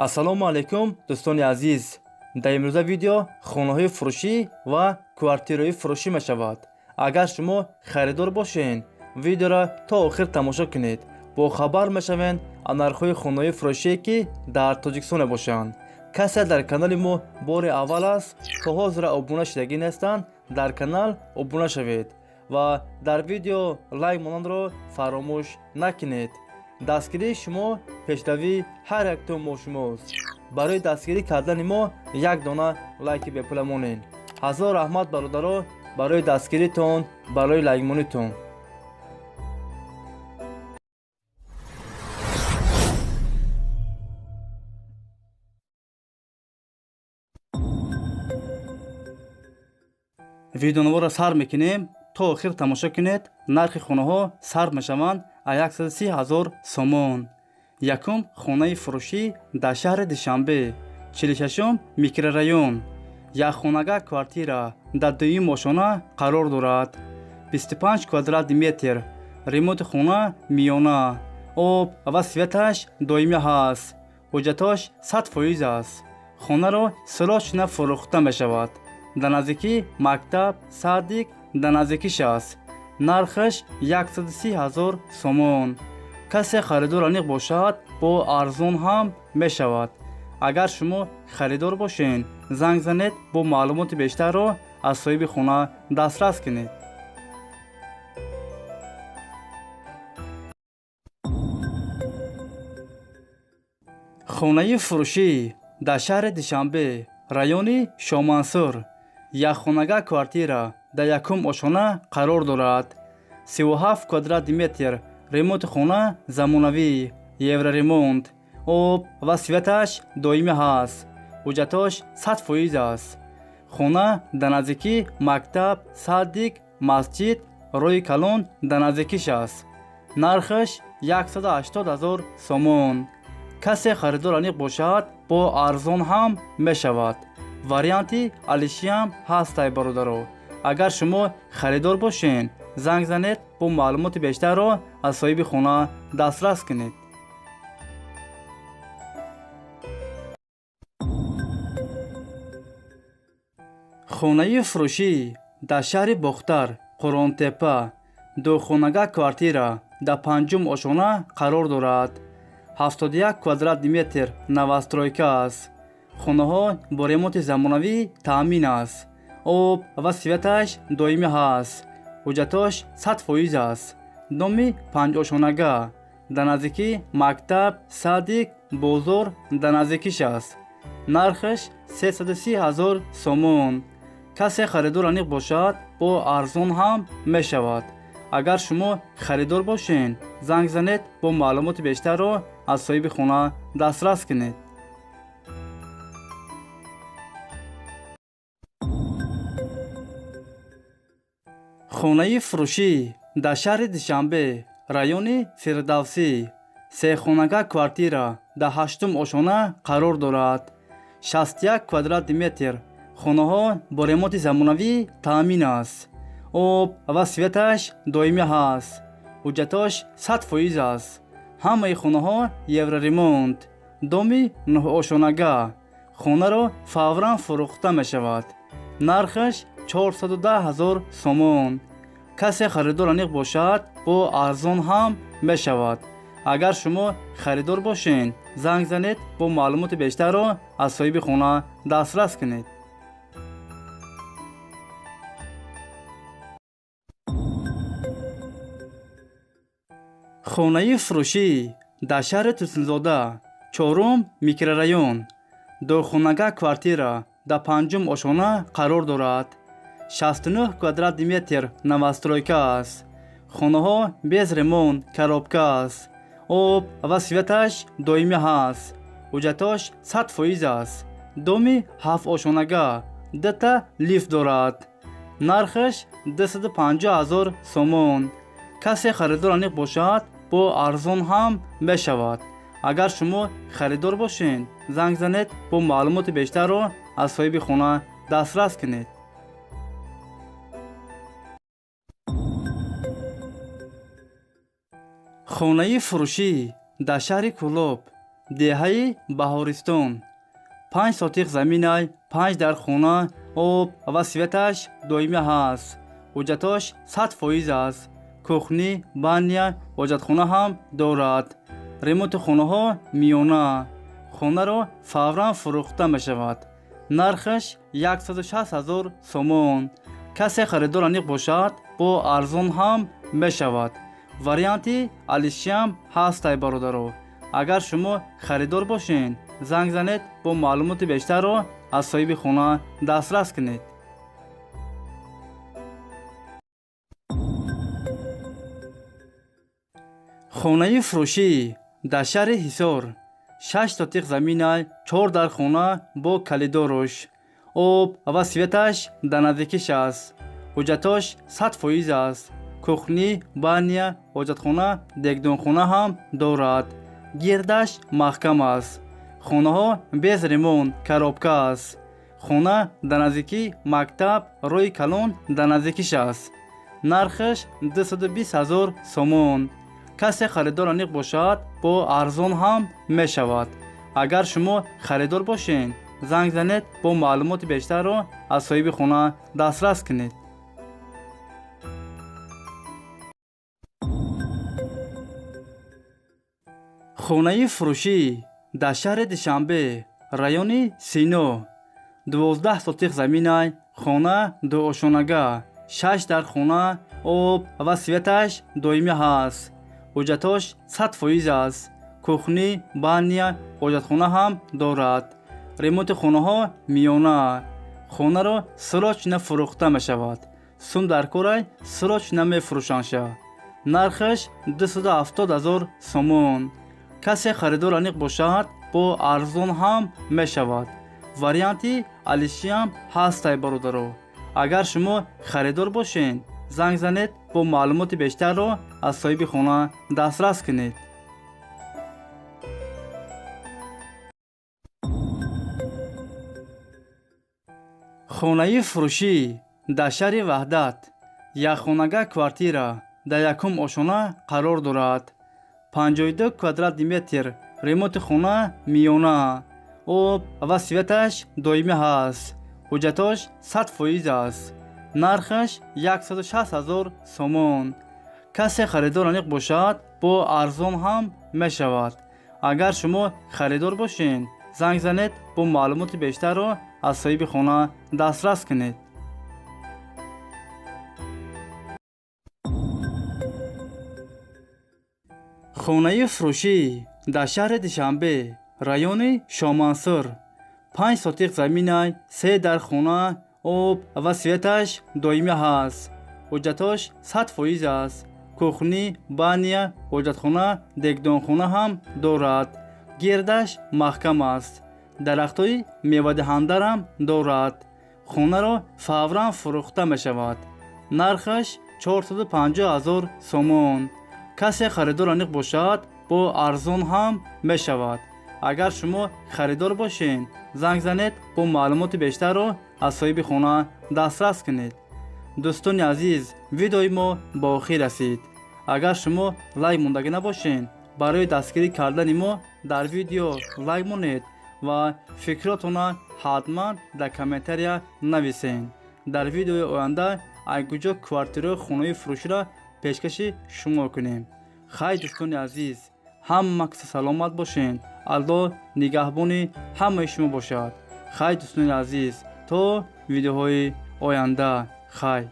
ассалому алайкум дӯстони азиз. дар имрӯза видео хонаҳои фурӯшӣ ва квартираҳои фурӯшӣ мешавад. агар шумо харидор бошед, видеоро то охир тамошо кунед. бохабар мешавед нархҳои хонаҳои фурӯшие ки дар Тоҷикистон мебошанд. касе дар канали мо бори аввал аст, то ҳозира обуна шудагӣ нестанд, дар канал обуна шавед ва дар видео лайк монандро фаромӯш накунед. дастгирии шумо пешравии ҳар яктон мо шумост. барои дастгирӣ кардани мо як дона лайки бепула монед. ҳазор раҳмат бародаро барои дастгиритон, барои лайкмонитон. видеонаворро сар мекунем, то охир тамошо кунед. нархи хонаҳо сарф мешаванд 130,000 сомон. якум хонаи фурӯшӣ дар шаҳри Душанбе, 46-ум микрорайон. якхонага квартира дар дуюм ошона қарор дорад. 25 квадрат метр. ремонти хона миёна. об ва светаш доимӣ ҳаст. ҳуҷҷатош 100% аст. хонаро силос шуда фурӯхта мешавад. дар наздикии мактаб, садик дар наздикиш аст. нархаш 130,000 сомон. касе харидор аниқ бошад, бо арзон ҳам мешавад. агар шумо харидор бошед, занг занед, бо маълумоти бештарро аз соҳиби хона дастрас кунед. хонаи фурӯшӣ дар шаҳри Душанбе, райони Шомансур. якхонага квартира дар якум ошона қарор дорад. 37 квадрат метр. ремонти хона замонавӣ, евроремонт. об ва светаш доимӣ ҳаст. ҳуҷҷатош 100% аст. хона дар наздикии мактаб, садик, масҷид, роҳи калон дар наздикиш аст. нархаш 180,000 сомон. касе харидор аниқ бошад, бо арзон ҳам мешавад. варианти алишиам ҳастай бародаро. агар шумо харидор бошед, занг занед, бо маълумоти бештарро аз соҳиби хона дастрас кунед. хонаи фурӯшӣ дар шаҳри Бохтар, Қуронтепа. духонага квартира дар панҷум ошона қарор дорад. 71 квадрат метр новостройка аст. хонаҳо бо ремонти замонавӣ таъмин аст. об ва светаш доимӣ ҳаст. ҳуҷҷатош 100% аст. доми панҷошонага дар наздикии мактаб, садик, бозор дар наздикиш аст. нархаш 330,000 сомон. касе харидор аниқ бошад, бо арзон ҳам мешавад. агар шумо харидор бошед, занг занед, бо маълумоти бештарро аз соҳиби хона дастрас кунед. хонаи фурӯшӣ дар шаҳри Душанбе, райони Фирдавсӣ. сехонага квартира дар ҳаштум ошона қарор дорад. 61 квадрат метр. хонаҳо бо ремонти замонавӣ таъмин аст. об ва светаш доимӣ ҳаст. ҳуҷҷатош 100% аст. ҳамаи хонаҳо евроремонт. доми нӯҳошонага. хонаро фавран фурӯхта мешавад. нархаш 410,000 сомон. касе харидор аниқ бошад, бо арзон ҳам мешавад. агар шумо харидор бошед, занг занед, бо маълумоти бештарро аз соҳиби хона дастрас кунед. хонаи фурӯшӣ дар шаҳри Тусунзода, 4-ум микрорайон. духонага квартира дар панҷум ошона қарор дорад. 69 квадрат метр новостройка аст. хонаҳо без ремонт, коробка аст. об ва светаш доимӣ ҳаст. ҳуҷҷатош 100% аст. доми 7 ошонага. дата лифт дорад. нархаш 250,000 сомон. касе харидор аниқ бошад, бо арзон ҳам мешавад. агар шумо харидор бошед, занг занед, бо маълумоти бештарро аз соҳиби хона дастрас кунед. хонаи фурӯшӣ дар шаҳри Кӯлоб, деҳаи баҳористон. 5 сотиқ заминай, 5 дар хона, об ва светаш доимӣ ҳаст. ҳуҷҷатош 100% аст. кухни, баня, ҳоҷатхона ҳам дорад. ремонти хонаҳо миёна. хонаро фавран фурӯхта мешавад. нархаш 160 000 сомон. касе харидор аниқ бошад, бо арзон ҳам мешавад. варианти алишиам ҳастай бародаро. агар шумо харидор бошед, занг занед, бо маълумоти бештарро аз соҳиби хона дастрас кунед. хонаи фурӯшӣ дар шаҳри ҳисор. 6 сотиқ заминай, 4 дар хона бо калидорош. об ва светаш дар наздикиш аст. ҳуҷҷатош 100% аст. кухни, баня, ҳоҷатхона, дегдонхона ҳам дорад. гирдаш маҳкам аст. хонаҳо без ремонт, коробка аст. хона дар наздикии мактаб, роҳи калон дар наздикиш аст. нархаш 220 000 сомон. касе харидор аниқ бошад, бо арзон ҳам мешавад. агар шумо харидор бошед, занг занед, бо маълумоти бештарро аз соҳиби хона дастрас кунед. хонаи фурӯшӣ дар шаҳри душанбе, райони сино. 12 сотиқ заминай, хона дуошонага. 6 дар хона, об ва светаш доимӣ ҳаст. ҳуҷҷатош 100% аст. кухни, баня, ҳоҷатхона ҳам дорад. ремонти хонаҳо миёна. хонаро сӯроч нафурӯхта мешавад. сум дар корай сӯроч намефурӯшанша. нархаш 270 000 сомон. касе харидор аниқ бошад, бо арзон ҳам мешавад. варианти алишиам ҳастай бародаро. агар шумо харидор бошед, занг занед, бо маълумоти бештарро аз соҳиби хона дастрас кунед. хонаи фурӯшӣ дар шаҳри ваҳдат. якхонага квартира дар якум ошона қарор дорад. 52 квадратный метр. ремонти хона миёна. об ва светаш доимӣ ҳаст. ҳуҷҷатош 100% аст. нархаш 160 000 сомон. касе харидор аниқ бошад, бо арзон ҳам мешавад. агар шумо харидор бошед, занг занед, бо маълумоти бештарро аз соҳиби хона дастрас кунед. хонаи фурӯшӣ дар шаҳри душанбе, райони шомансур. 5 сотиқ заминай, 3 дар хона, об ва светаш доимӣ ҳаст. ҳуҷҷатош 100% аст. кухни, баня, ҳоҷатхона, дегдонхона ҳам дорад. гирдаш маҳкам аст. дарахтҳои мевадиҳандарам дорад. хонаро фавран фурӯхта мешавад. нархаш 450 000 сомон. касе харидор аниқ бошад, бо арзон ҳам мешавад. агар шумо харидор бошед, занг занед, бо маълумоти бештарро аз соҳиби хона дастрас кунед. дӯстони азиз, видеои мо ба охир расид. агар шумо лайк мондагӣ набошед, барои дастгирӣ кардани мо дар видео лайк монед ва фикротона ҳатман дар комментария нависед. дар видеои оянда айгуҷо квартираи хонаи фурӯширо пешкаши шумо кунем. хай дӯстони азиз, ҳама каса саломат бошед. аллоҳ нигаҳбони ҳамаи шумо бошад. хай дӯстони азиз, то видеоҳои оянда. хай.